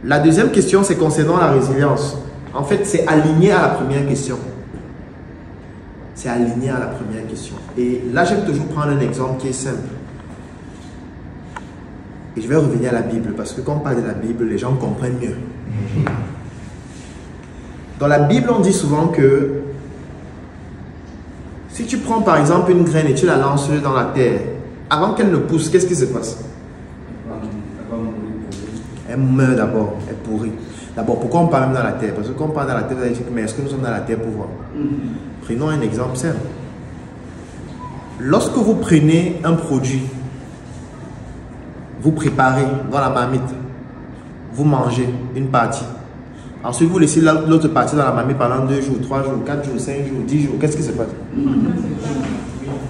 La deuxième question, c'est concernant la résilience. En fait, c'est aligné à la première question. C'est aligné à la première question. Et là, je vais toujours prendre un exemple qui est simple. Et je vais revenir à la Bible, parce que quand on parle de la Bible, les gens comprennent mieux. Dans la Bible, on dit souvent que si tu prends par exemple une graine et tu la lances dans la terre, avant qu'elle ne pousse, qu'est-ce qui se passe? Elle meurt d'abord, elle pourrit. D'abord, pourquoi on parle même dans la terre? Parce que quand on parle dans la terre, vous allez dire, mais est-ce que nous sommes dans la terre pour voir? Prenons un exemple simple. Lorsque vous prenez un produit, vous préparez dans la marmite, vous mangez une partie. Ensuite, vous laissez l'autre partie dans la marmite pendant 2 jours, 3 jours, 4 jours, 5 jours, 10 jours. Qu'est-ce qui se passe?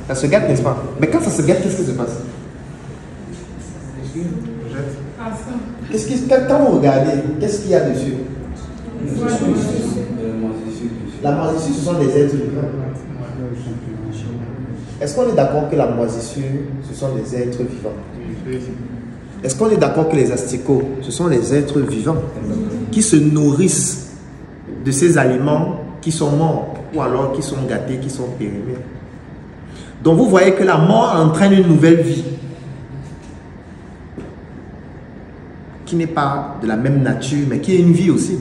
Ça se gâte, n'est-ce pas? Mais quand ça se gâte, qu'est-ce qui se passe? Quand vous regardez, qu'est-ce qu'il y a dessus? La moisissure, ce sont des êtres vivants. Est-ce qu'on est d'accord que la moisissure, ce sont des êtres vivants? Est-ce qu'on est d'accord que les asticots, ce sont des êtres vivants qui se nourrissent de ces aliments qui sont morts ou alors qui sont gâtés, qui sont périmés? Donc vous voyez que la mort entraîne une nouvelle vie qui n'est pas de la même nature, mais qui est une vie aussi.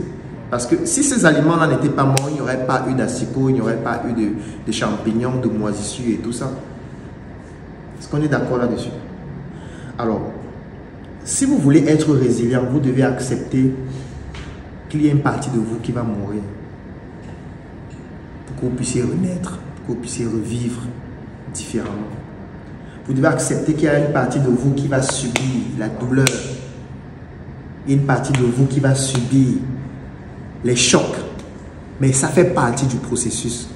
Parce que si ces aliments-là n'étaient pas morts, il n'y aurait pas eu d'asticots, il n'y aurait pas eu de champignons, de moisissures et tout ça. Est-ce qu'on est d'accord là-dessus? Alors, si vous voulez être résilient, vous devez accepter qu'il y a une partie de vous qui va mourir. Pour que vous puissiez renaître, pour que vous puissiez revivre différemment. Vous devez accepter qu'il y a une partie de vous qui va subir la douleur. Une partie de vous qui va subir les chocs. Mais ça fait partie du processus.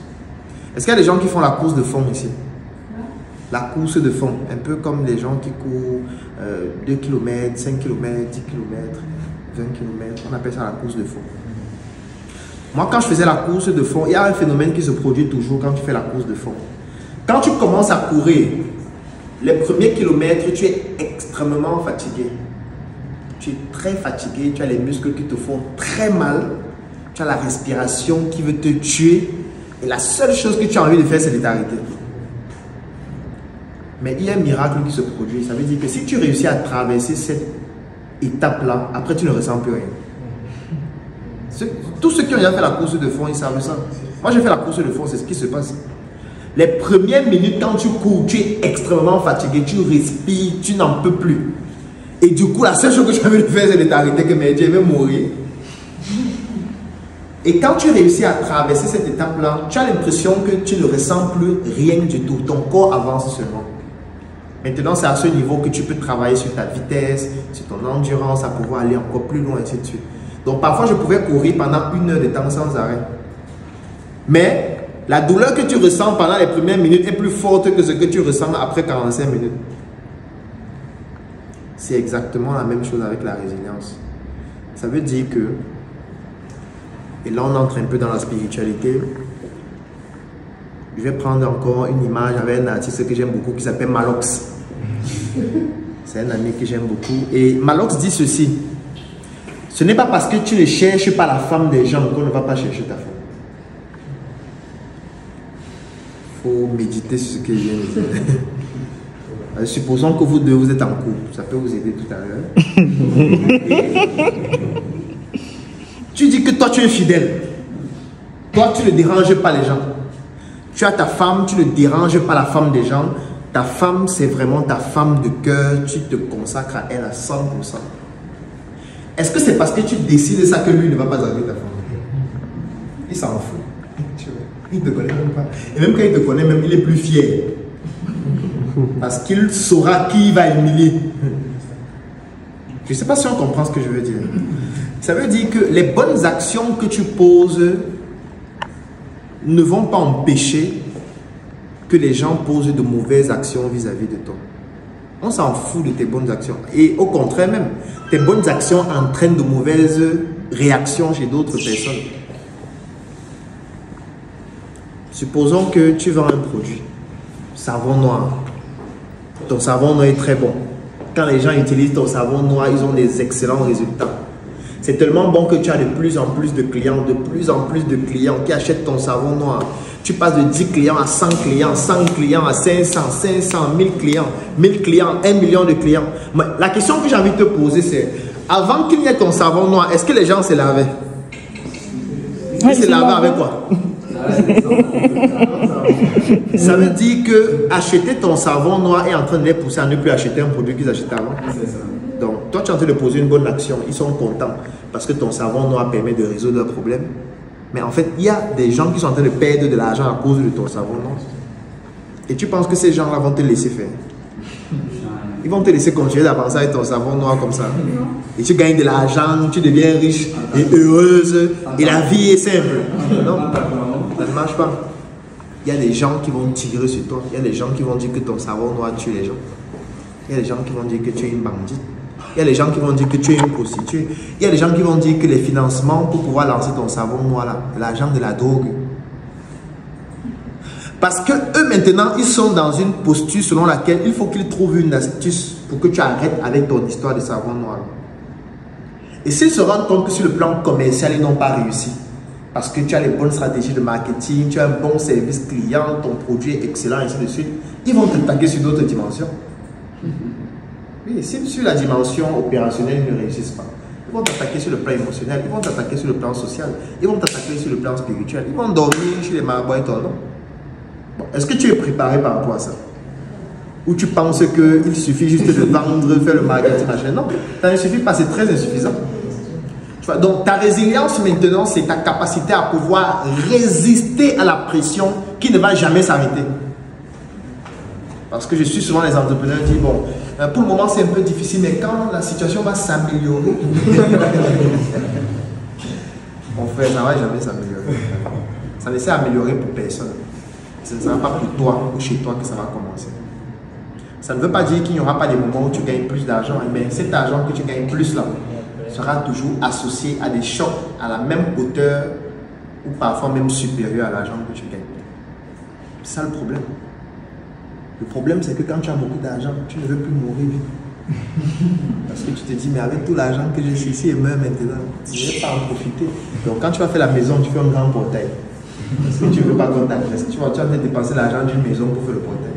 Est-ce qu'il y a des gens qui font la course de fond ici? La course de fond, un peu comme les gens qui courent 2 km, 5 km, 10 km, 20 km. On appelle ça la course de fond. Moi, quand je faisais la course de fond, il y a un phénomène qui se produit toujours quand tu fais la course de fond. Quand tu commences à courir, les premiers kilomètres, tu es extrêmement fatigué. Tu es très fatigué, tu as les muscles qui te font très mal, tu as la respiration qui veut te tuer et la seule chose que tu as envie de faire, c'est de t'arrêter. Mais il y a un miracle qui se produit. Ça veut dire que si tu réussis à traverser cette étape-là, après tu ne ressens plus rien. Tous ceux qui ont déjà fait la course de fond, ils savent ça. Moi, j'ai fait la course de fond, c'est ce qui se passe. Les premières minutes, quand tu cours, tu es extrêmement fatigué, tu respires, tu n'en peux plus. Et du coup, la seule chose que tu as envie de faire, c'est de t'arrêter, que mais Dieu va mourir. Et quand tu réussis à traverser cette étape-là, tu as l'impression que tu ne ressens plus rien du tout. Ton corps avance seulement. Maintenant, c'est à ce niveau que tu peux travailler sur ta vitesse, sur ton endurance, à pouvoir aller encore plus loin, ainsi de suite. Donc, parfois, je pouvais courir pendant 1 heure de temps sans arrêt. Mais la douleur que tu ressens pendant les premières minutes est plus forte que ce que tu ressens après 45 minutes. C'est exactement la même chose avec la résilience. Ça veut dire que, et là on entre un peu dans la spiritualité, je vais prendre encore une image avec un artiste que j'aime beaucoup qui s'appelle Malox. C'est un ami que j'aime beaucoup. Et Malox dit ceci: ce n'est pas parce que tu ne cherches pas la femme des gens qu'on ne va pas chercher ta femme. Il faut méditer sur ce que je viens de dire. Supposons que vous deux vous êtes en couple, ça peut vous aider tout à l'heure. Tu dis que toi tu es fidèle, toi tu ne déranges pas les gens. Tu as ta femme, tu ne déranges pas la femme des gens. Ta femme, c'est vraiment ta femme de cœur, tu te consacres à elle à 100%. Est-ce que c'est parce que tu décides de ça que lui ne va pas avec ta femme? Il s'en fout. Il ne te connaît même pas. Et même quand il te connaît, même, il est plus fier. Parce qu'il saura qui il va humilier. Je ne sais pas si on comprend ce que je veux dire. Ça veut dire que les bonnes actions que tu poses ne vont pas empêcher que les gens posent de mauvaises actions vis-à-vis de toi. On s'en fout de tes bonnes actions. Et au contraire même, tes bonnes actions entraînent de mauvaises réactions chez d'autres personnes. Supposons que tu vends un produit, savon noir. Ton savon noir est très bon. Quand les gens utilisent ton savon noir, ils ont des excellents résultats. C'est tellement bon que tu as de plus en plus de clients, qui achètent ton savon noir. Tu passes de 10 clients à 100 clients, 100 clients à 500, 500, 1000 clients, 1000 clients, 1 million de clients. Mais la question que j'ai envie de te poser, c'est avant qu'il y ait ton savon noir, est-ce que les gens se lavaient? Ils se lavaient avec quoi? Ça veut dire que acheter ton savon noir est en train de les pousser à ne plus acheter un produit qu'ils achetaient avant. Donc, toi, tu es en train de poser une bonne action. Ils sont contents parce que ton savon noir permet de résoudre leurs problèmes. Mais en fait, il y a des gens qui sont en train de perdre de l'argent à cause de ton savon noir. Et tu penses que ces gens-là vont te laisser faire? Ils vont te laisser continuer d'avancer avec ton savon noir comme ça. Et tu gagnes de l'argent, tu deviens riche et heureuse. Et la vie est simple. Non, ça ne marche pas. Il y a des gens qui vont tirer sur toi. Il y a des gens qui vont dire que ton savon noir tue les gens. Il y a des gens qui vont dire que tu es une bandite. Il y a des gens qui vont dire que tu es une prostituée. Il y a des gens qui vont dire que les financements pour pouvoir lancer ton savon noir là, l'argent de la drogue. Parce que eux maintenant, ils sont dans une posture selon laquelle il faut qu'ils trouvent une astuce pour que tu arrêtes avec ton histoire de savon noir. Et s'ils se rendent compte que sur le plan commercial, ils n'ont pas réussi, parce que tu as les bonnes stratégies de marketing, tu as un bon service client, ton produit est excellent, et ainsi de suite, ils vont t'attaquer sur d'autres dimensions. Oui, si sur la dimension opérationnelle, ils ne réussissent pas, ils vont t'attaquer sur le plan émotionnel, ils vont t'attaquer sur le plan social, ils vont t'attaquer sur le plan spirituel, ils vont dormir chez les marabouts et ton nom. Bon, est-ce que tu es préparé par rapport à ça? Ou tu penses qu'il suffit juste de vendre, faire le marketing, machin? Non, ça ne suffit pas, c'est très insuffisant. Tu vois, donc ta résilience maintenant, c'est ta capacité à pouvoir résister à la pression qui ne va jamais s'arrêter. Parce que je suis souvent les entrepreneurs qui disent, bon, pour le moment c'est un peu difficile, mais quand la situation va s'améliorer, mon frère, ça ne va jamais s'améliorer. Ça ne s'est amélioré pour personne. Ce ne sera pas pour toi ou chez toi que ça va commencer. Ça ne veut pas dire qu'il n'y aura pas des moments où tu gagnes plus d'argent, mais cet argent que tu gagnes plus là sera toujours associé à des chocs à la même hauteur ou parfois même supérieur à l'argent que tu gagnes. C'est ça le problème. Le problème, c'est que quand tu as beaucoup d'argent, tu ne veux plus mourir vite. Parce que tu te dis, mais avec tout l'argent que j'ai ici et meurs maintenant, je ne vais pas en profiter. Donc quand tu vas faire la maison, tu fais un grand portail. Parce que tu ne veux pas qu'on t'agresse. Tu vas dépenser l'argent d'une maison pour faire le portail.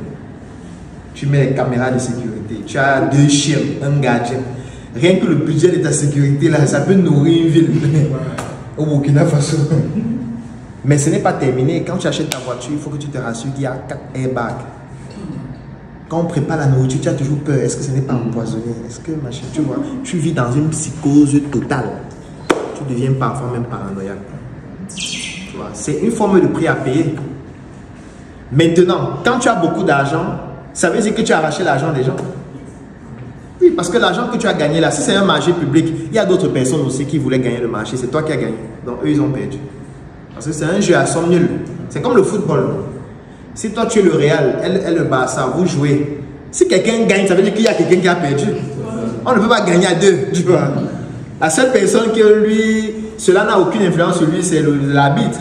Tu mets les caméras de sécurité. Tu as 2 chiens, un gardien. Rien que le budget de ta sécurité, là, ça peut nourrir une ville. Au Burkina Faso. Mais ce n'est pas terminé. Quand tu achètes ta voiture, il faut que tu te rassures qu'il y a 4 airbags. Quand on prépare la nourriture, tu as toujours peur. Est-ce que ce n'est pas empoisonné? Est-ce que, machin, tu vois, tu vis dans une psychose totale. Tu deviens parfois même paranoïaque. C'est une forme de prix à payer. Maintenant, quand tu as beaucoup d'argent, ça veut dire que tu as arraché l'argent des gens. Oui, parce que l'argent que tu as gagné là, si c'est un marché public, il y a d'autres personnes aussi qui voulaient gagner le marché. C'est toi qui as gagné. Donc eux, ils ont perdu. Parce que c'est un jeu à somme nulle. C'est comme le football. Si toi tu es le Real, elle est le Barça, vous jouez. Si quelqu'un gagne, ça veut dire qu'il y a quelqu'un qui a perdu. On ne peut pas gagner à deux, tu vois. La seule personne que lui, cela n'a aucune influence sur lui, c'est l'arbitre.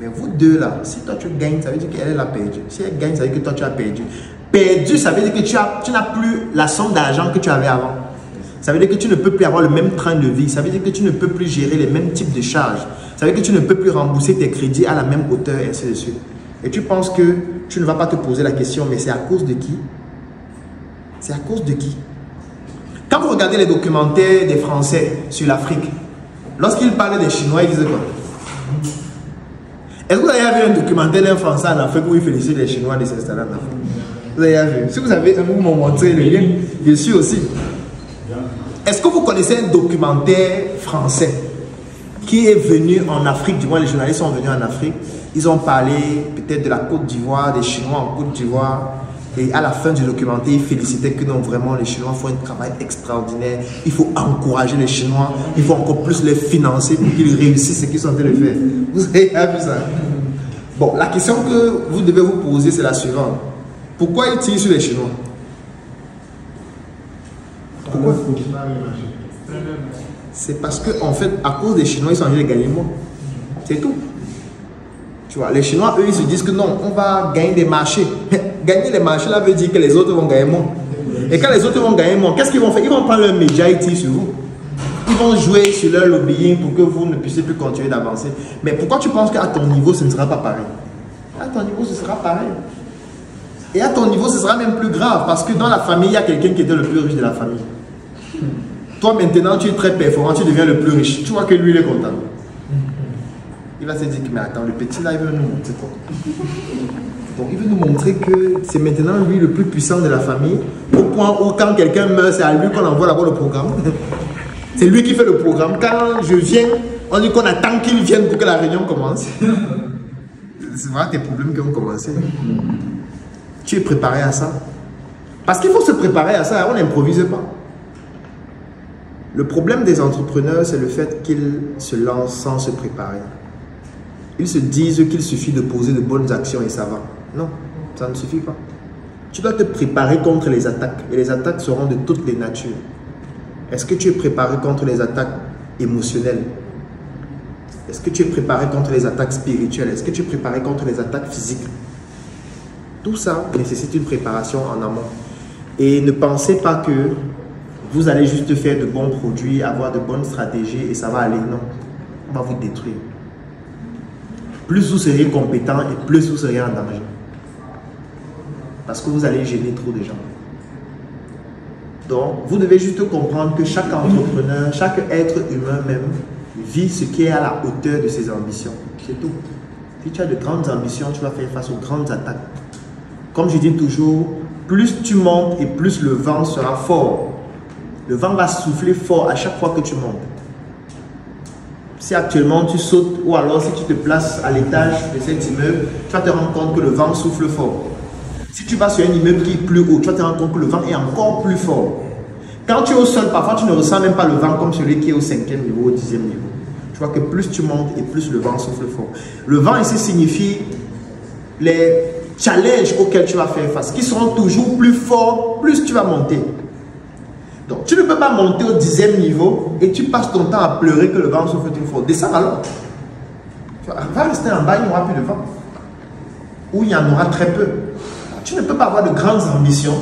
Mais vous deux là, si toi tu gagnes, ça veut dire qu'elle a perdu. Si elle gagne, ça veut dire que toi tu as perdu. Perdu, ça veut dire que tu n'as plus la somme d'argent que tu avais avant. Ça veut dire que tu ne peux plus avoir le même train de vie. Ça veut dire que tu ne peux plus gérer les mêmes types de charges. Ça veut dire que tu ne peux plus rembourser tes crédits à la même hauteur, et ainsi de suite. Et tu penses que tu ne vas pas te poser la question, mais c'est à cause de qui? C'est à cause de qui? Quand vous regardez les documentaires des Français sur l'Afrique, lorsqu'ils parlaient des Chinois, ils disaient quoi? Est-ce que vous avez vu un documentaire d'un Français en Afrique où il félicite les Chinois de s'installer en Afrique? Vous avez vu? Si vous avez un vous me montrez le lien, je suis aussi. Est-ce que vous connaissez un documentaire français qui est venu en Afrique? Du moins, les journalistes sont venus en Afrique. Ils ont parlé peut-être de la Côte d'Ivoire, des Chinois en Côte d'Ivoire. Et à la fin du documentaire, ils félicitaient que non, vraiment, les Chinois font un travail extraordinaire. Il faut encourager les Chinois. Il faut encore plus les financer pour qu'ils réussissent ce qu'ils sont en train de faire. Vous avez vu ça? Bon, la question que vous devez vous poser, c'est la suivante. Pourquoi ils tirent sur les Chinois? Pourquoi? C'est parce qu'en fait, à cause des Chinois, ils sont en train de gagner moins. C'est tout. Tu vois, les Chinois, eux, ils se disent que non, on va gagner des marchés. Gagner les marchés, là, veut dire que les autres vont gagner moins. Et quand les autres vont gagner moins, qu'est-ce qu'ils vont faire? Ils vont prendre leurs médias et tirer sur vous. Ils vont jouer sur leur lobbying pour que vous ne puissiez plus continuer d'avancer. Mais pourquoi tu penses qu'à ton niveau, ce ne sera pas pareil? À ton niveau, ce sera pareil. Et à ton niveau, ce sera même plus grave. Parce que dans la famille, il y a quelqu'un qui était le plus riche de la famille. Toi, maintenant, tu es très performant, tu deviens le plus riche. Tu vois que lui, il est content. Il va se dire que, mais attends, le petit là, il veut nous montrer quoi? Donc, il veut nous montrer que c'est maintenant lui le plus puissant de la famille. Au point où, quand quelqu'un meurt, c'est à lui qu'on envoie d'abord le programme. C'est lui qui fait le programme. Quand je viens, on dit qu'on attend qu'il vienne pour que la réunion commence. C'est vraiment tes problèmes qui ont commencé. Tu es préparé à ça? Parce qu'il faut se préparer à ça, on n'improvise pas. Le problème des entrepreneurs, c'est le fait qu'ils se lancent sans se préparer. Ils se disent qu'il suffit de poser de bonnes actions et ça va. Non, ça ne suffit pas. Tu dois te préparer contre les attaques. Et les attaques seront de toutes les natures. Est-ce que tu es préparé contre les attaques émotionnelles? Est-ce que tu es préparé contre les attaques spirituelles? Est-ce que tu es préparé contre les attaques physiques? Tout ça nécessite une préparation en amont. Et ne pensez pas que vous allez juste faire de bons produits, avoir de bonnes stratégies et ça va aller. Non, on va vous détruire. Plus vous serez compétent et plus vous serez en danger. Parce que vous allez gêner trop de gens. Donc, vous devez juste comprendre que chaque entrepreneur, chaque être humain même, vit ce qui est à la hauteur de ses ambitions. C'est tout. Si tu as de grandes ambitions, tu vas faire face aux grandes attaques. Comme je dis toujours, plus tu montes et plus le vent sera fort. Le vent va souffler fort à chaque fois que tu montes. Si actuellement tu sautes ou alors si tu te places à l'étage de cet immeuble, tu vas te rendre compte que le vent souffle fort. Si tu vas sur un immeuble qui est plus haut, tu vas te rendre compte que le vent est encore plus fort. Quand tu es au sol, parfois tu ne ressens même pas le vent comme celui qui est au 5e niveau, au 10e niveau. Tu vois que plus tu montes et plus le vent souffle fort. Le vent ici signifie les challenges auxquels tu vas faire face, qui seront toujours plus forts, plus tu vas monter. Donc, tu ne peux pas monter au 10e niveau et tu passes ton temps à pleurer que le vent souffle trop fort. Descends alors. Tu vas rester en bas, il n'y aura plus de vent. Ou il y en aura très peu. Tu ne peux pas avoir de grandes ambitions.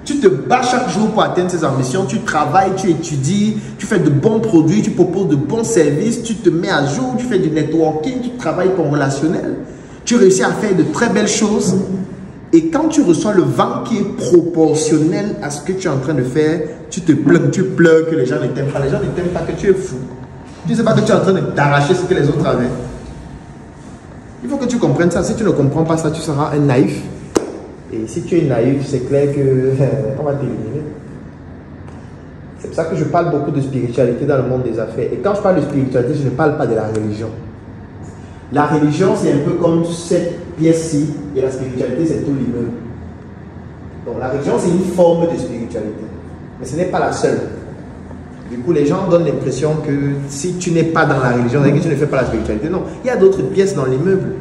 Tu te bats chaque jour pour atteindre ces ambitions. Tu travailles, tu étudies, tu fais de bons produits, tu proposes de bons services, tu te mets à jour, tu fais du networking, tu travailles ton relationnel. Tu réussis à faire de très belles choses. Et quand tu reçois le vent qui est proportionnel à ce que tu es en train de faire, tu te plains, tu pleures que les gens ne t'aiment pas. Les gens ne t'aiment pas, que tu es fou. Tu ne sais pas que tu es en train d'arracher ce que les autres avaient. Il faut que tu comprennes ça. Si tu ne comprends pas ça, tu seras un naïf. Et si tu es naïf, c'est clair qu'on va t'éliminer. C'est pour ça que je parle beaucoup de spiritualité dans le monde des affaires. Et quand je parle de spiritualité, je ne parle pas de la religion. La religion, c'est un peu comme cette pièce-ci, et la spiritualité, c'est tout l'immeuble. Donc la religion, c'est une forme de spiritualité. Mais ce n'est pas la seule. Du coup, les gens donnent l'impression que si tu n'es pas dans la religion, c'est que tu ne fais pas la spiritualité. Non, il y a d'autres pièces dans l'immeuble.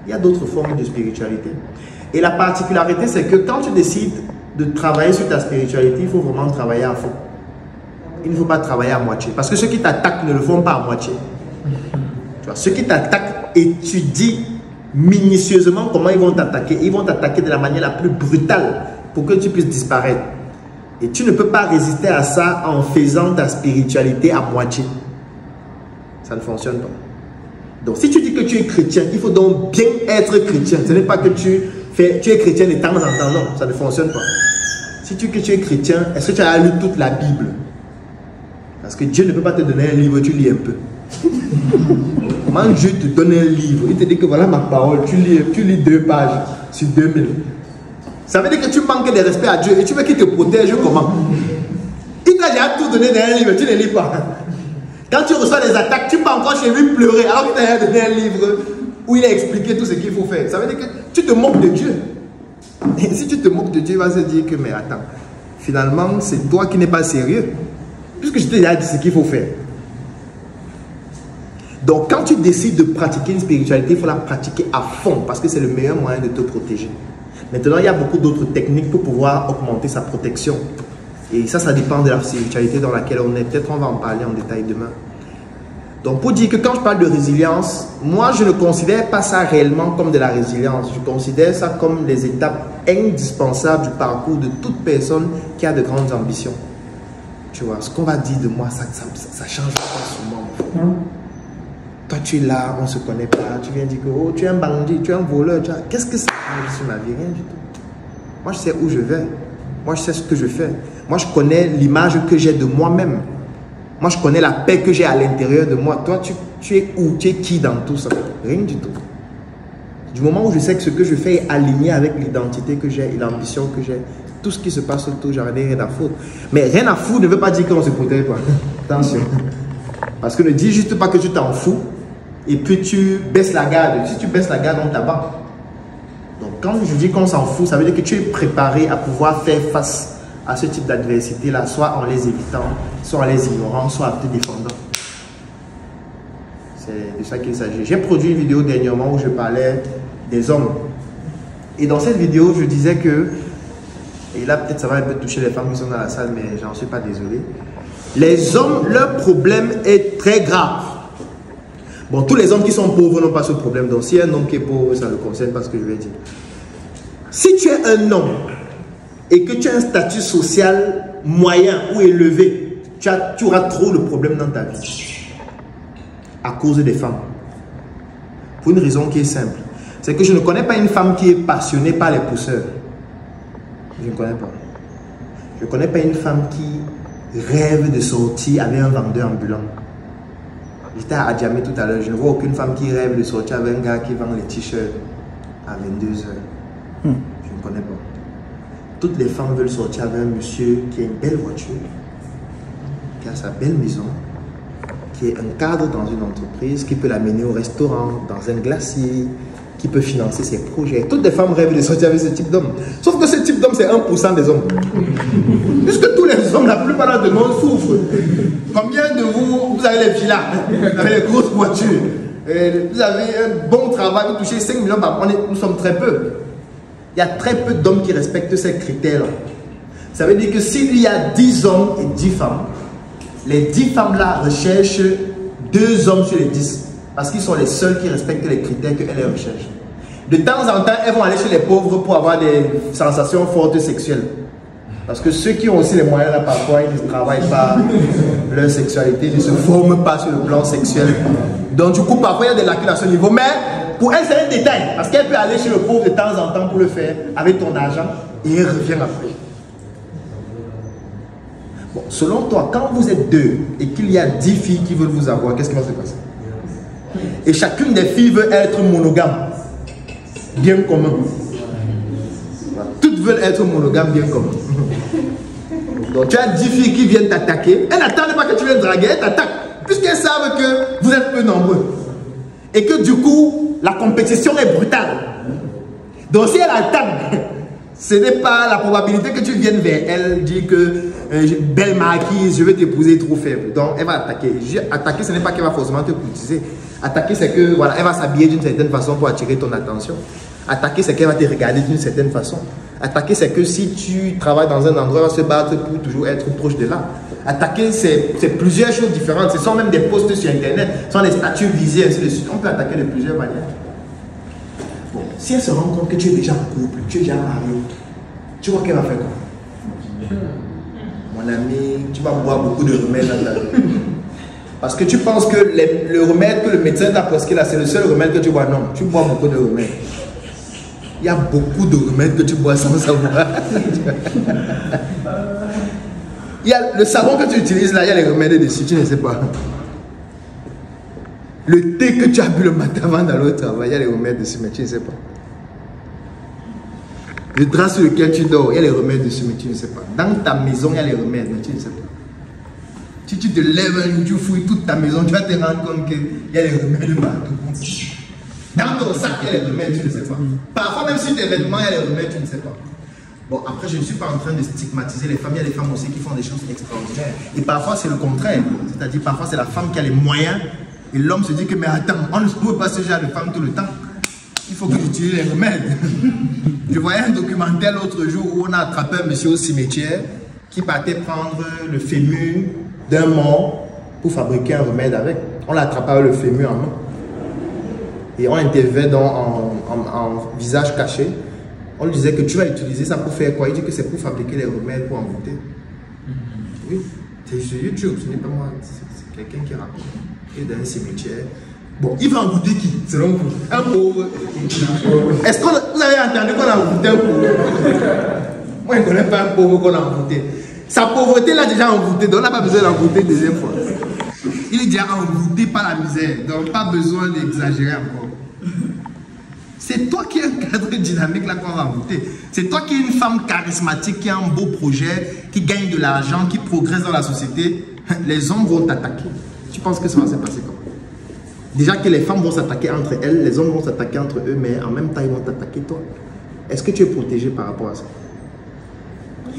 Il y a d'autres formes de spiritualité. Et la particularité, c'est que quand tu décides de travailler sur ta spiritualité, il faut vraiment travailler à fond. Il ne faut pas travailler à moitié. Parce que ceux qui t'attaquent ne le font pas à moitié. Tu vois, ceux qui t'attaquent étudient minutieusement comment ils vont t'attaquer. Ils vont t'attaquer de la manière la plus brutale pour que tu puisses disparaître. Et tu ne peux pas résister à ça en faisant ta spiritualité à moitié. Ça ne fonctionne pas. Donc, si tu dis que tu es chrétien, il faut donc bien être chrétien. Ce n'est pas que tu es chrétien de temps en temps. Non, ça ne fonctionne pas. Si tu dis que tu es chrétien, est-ce que tu as lu toute la Bible? Parce que Dieu ne peut pas te donner un livre, tu lis un peu. Comment Dieu te donne un livre? Il te dit que voilà ma parole, tu lis 2 pages sur 2000. Ça veut dire que tu manques de respect à Dieu et tu veux qu'il te protège comment? Il t'a déjà tout donné dans un livre, tu ne lis pas. Quand tu reçois des attaques, tu peux encore chez lui pleurer alors qu'il t'a donné un livre où il a expliqué tout ce qu'il faut faire. Ça veut dire que tu te moques de Dieu. Et si tu te moques de Dieu, il va se dire que mais attends, finalement c'est toi qui n'es pas sérieux. Puisque je t'ai déjà dit ce qu'il faut faire. Donc quand tu décides de pratiquer une spiritualité, il faut la pratiquer à fond parce que c'est le meilleur moyen de te protéger. Maintenant, il y a beaucoup d'autres techniques pour pouvoir augmenter sa protection. Et ça dépend de la spiritualité dans laquelle on est. Peut-être on va en parler en détail demain. Donc pour dire que quand je parle de résilience, moi je ne considère pas ça réellement comme de la résilience. Je considère ça comme les étapes indispensables du parcours de toute personne qui a de grandes ambitions. Tu vois, ce qu'on va dire de moi, ça change pas sur moi. Toi, tu es là, on ne se connaît pas. Tu viens dire que oh, tu es un bandit, tu es un voleur. Qu'est-ce que ça change sur ma vie? Rien du tout. Moi, je sais où je vais. Moi, je sais ce que je fais. Moi, je connais l'image que j'ai de moi-même. Moi, je connais la paix que j'ai à l'intérieur de moi. Toi, tu es où? Tu es qui dans tout ça? Rien du tout. Du moment où je sais que ce que je fais est aligné avec l'identité que j'ai et l'ambition que j'ai, tout ce qui se passe autour, j'en ai rien à foutre. Mais rien à foutre ne veut pas dire qu'on se protège pas. Attention. Parce que ne dis juste pas que tu t'en fous et puis tu baisses la garde. Si tu baisses la garde, on t'abat. Donc quand je dis qu'on s'en fout, ça veut dire que tu es préparé à pouvoir faire face à ce type d'adversité-là, soit en les évitant, soit en les ignorant, soit en te défendant. C'est de ça qu'il s'agit. J'ai produit une vidéo dernièrement où je parlais des hommes. Et dans cette vidéo, je disais que, et là peut-être ça va un peu toucher les femmes qui sont dans la salle, mais j'en suis pas désolé. Les hommes, leur problème est très grave. Bon, tous les hommes qui sont pauvres n'ont pas ce problème. Donc si un homme qui est pauvre, ça ne le concerne pas ce que je vais dire. Si tu es un homme et que tu as un statut social moyen ou élevé, tu auras trop de problèmes dans ta vie. À cause des femmes. Pour une raison qui est simple. C'est que je ne connais pas une femme qui est passionnée par les pousseurs. Je ne connais pas. Je ne connais pas une femme qui rêve de sortir avec un vendeur ambulant. J'étais à Adjamé tout à l'heure. Je ne vois aucune femme qui rêve de sortir avec un gars qui vend les t-shirts à 22 h. Je ne connais pas. Toutes les femmes veulent sortir avec un monsieur qui a une belle voiture, qui a sa belle maison, qui est un cadre dans une entreprise, qui peut l'amener au restaurant, dans un glacier, qui peut financer ses projets. Toutes les femmes rêvent de sortir avec ce type d'homme. Sauf que ce type d'homme, c'est 1% des hommes. Puisque tous les hommes, la plupart de monde souffrent. Combien de vous, vous avez les villas, vous avez les grosses voitures, vous avez un bon travail, vous touchez 5 millions par mois, nous sommes très peu. Il y a très peu d'hommes qui respectent ces critères-là. Ça veut dire que s'il y a 10 hommes et 10 femmes, les 10 femmes-là recherchent 2 hommes sur les 10. Parce qu'ils sont les seuls qui respectent les critères qu'elles recherchent. De temps en temps, elles vont aller chez les pauvres pour avoir des sensations fortes sexuelles. Parce que ceux qui ont aussi les moyens là, parfois, ils ne travaillent pas leur sexualité, ils ne se forment pas sur le plan sexuel. Donc du coup, parfois, il y a des lacunes à ce niveau. Mais pour elle, c'est un détail. Parce qu'elle peut aller chez le pauvre de temps en temps pour le faire avec ton argent et elle revient après. Bon, selon toi, quand vous êtes 2 et qu'il y a 10 filles qui veulent vous avoir, qu'est-ce qui va se passer? Et chacune des filles veut être monogame, bien commun. Toutes veulent être monogames, bien commun. Donc tu as 10 filles qui viennent t'attaquer. Elles n'attendent pas que tu viennes draguer, elles t'attaquent. Puisqu'elles savent que vous êtes peu nombreux. Et que du coup, la compétition est brutale. Donc si elle attaque, ce n'est pas la probabilité que tu viennes vers elle, dire que belle marquise, je vais t'épouser, trop faible. Donc elle va attaquer. Attaquer, ce n'est pas qu'elle va forcément te courtiser. Attaquer, c'est que voilà, elle va s'habiller d'une certaine façon pour attirer ton attention. Attaquer, c'est qu'elle va te regarder d'une certaine façon. Attaquer, c'est que si tu travailles dans un endroit, elle va se battre pour toujours être proche de là. Attaquer, c'est plusieurs choses différentes. Ce sont même des posts sur Internet, ce sont des statuts visés, ainsi de suite. On peut attaquer de plusieurs manières. Bon, si elle se rend compte que tu es déjà en couple, tu es déjà marié, tu vois qu'elle va faire quoi? Mon ami, tu vas boire beaucoup de remèdes dans ta vie. Parce que tu penses que le remède que le médecin t'a prescrit là, c'est le seul remède que tu bois. Non, tu bois beaucoup de remèdes. Il y a beaucoup de remèdes que tu bois sans savoir. Il y a le savon que tu utilises là, il y a les remèdes dessus, tu ne sais pas. Le thé que tu as bu le matin avant d'aller au travail, il y a les remèdes dessus, mais tu ne sais pas. Le drap sur lequel tu dors, il y a les remèdes dessus, mais tu ne sais pas. Dans ta maison, il y a les remèdes, mais tu ne sais pas. Si tu te lèves un jour, tu fouilles toute ta maison, tu vas te rendre compte qu'il y a les remèdes partout. Dans ton sac, il y a les remèdes, tu ne sais pas. Parfois, même sur tes vêtements, il y a les remèdes, tu ne sais pas. Bon, après, je ne suis pas en train de stigmatiser les femmes. Il y a des femmes aussi qui font des choses extraordinaires. Et parfois, c'est le contraire. C'est-à-dire, parfois, c'est la femme qui a les moyens. Et l'homme se dit que, mais attends, on ne trouve pas ce genre de femme tout le temps. Il faut que j'utilise les remèdes. Je voyais un documentaire l'autre jour où on a attrapé un monsieur au cimetière qui partait prendre le fémur d'un mort pour fabriquer un remède avec. On l'a attrapé avec le fémur en main. Et on intervenait en visage caché. On lui disait que tu vas utiliser ça pour faire quoi? Il dit que c'est pour fabriquer les remèdes pour envoûter. Oui. C'est sur YouTube, ce n'est pas moi, c'est quelqu'un qui raconte. Il est dans un cimetière. Bon, il va envoûter qui, selon vous? Un pauvre. Est-ce que vous avez entendu qu'on a envoûté un pauvre? Moi, je ne connais pas un pauvre qu'on a envoûté. Sa pauvreté l'a déjà envoûté, donc on n'a pas besoin d'envoûter une deuxième fois. Il est déjà envoûté par la misère, donc pas besoin d'exagérer encore. C'est toi qui es un cadre dynamique là qu'on va envoûter. C'est toi qui es une femme charismatique, qui a un beau projet, qui gagne de l'argent, qui progresse dans la société. Les hommes vont t'attaquer. Tu penses que ça va se passer comment? Déjà que les femmes vont s'attaquer entre elles, les hommes vont s'attaquer entre eux, mais en même temps ils vont t'attaquer toi. Est-ce que tu es protégé par rapport à ça?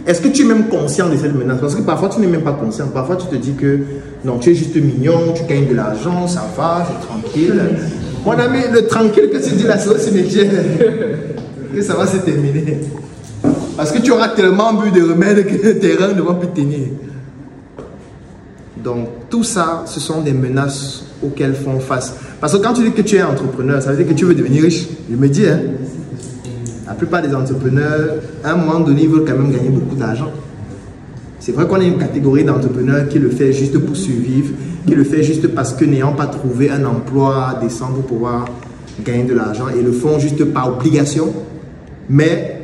Est-ce que tu es même conscient de cette menace? Parce que parfois tu n'es même pas conscient. Parfois tu te dis que non, tu es juste mignon, tu gagnes de l'argent, ça va, c'est tranquille. Mon ami, le tranquille que tu dis là, c'est au cimetière, que ça va se terminer. Parce que tu auras tellement bu de remèdes que tes reins ne vont plus tenir. Donc tout ça, ce sont des menaces auxquelles font face. Parce que quand tu dis que tu es entrepreneur, ça veut dire que tu veux devenir riche. Je me dis, hein. La plupart des entrepreneurs, à un moment donné, ils veulent quand même gagner beaucoup d'argent. C'est vrai qu'on a une catégorie d'entrepreneurs qui le fait juste pour survivre, qui le fait juste parce que n'ayant pas trouvé un emploi décent pour pouvoir gagner de l'argent et le font juste par obligation. Mais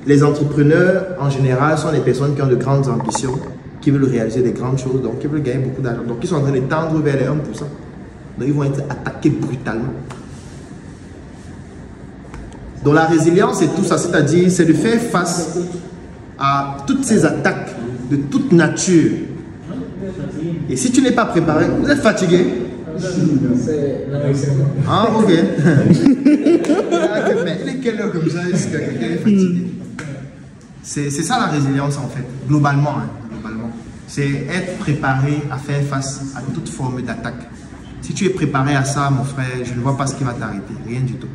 les entrepreneurs, en général, sont des personnes qui ont de grandes ambitions, qui veulent réaliser des grandes choses, donc qui veulent gagner beaucoup d'argent. Donc ils sont en train de tendre vers les 1%. Donc ils vont être attaqués brutalement. Donc la résilience, c'est tout ça, c'est-à-dire c'est de faire face à toutes ces attaques de toute nature. Et si tu n'es pas préparé, vous êtes fatigué? Ah, ok. Mais il est quelle heure comme ça? Est-ce que quelqu'un est fatigué? C'est ça la résilience en fait, globalement. Hein, globalement. C'est être préparé à faire face à toute forme d'attaque. Si tu es préparé à ça, mon frère, je ne vois pas ce qui va t'arrêter. Rien du tout.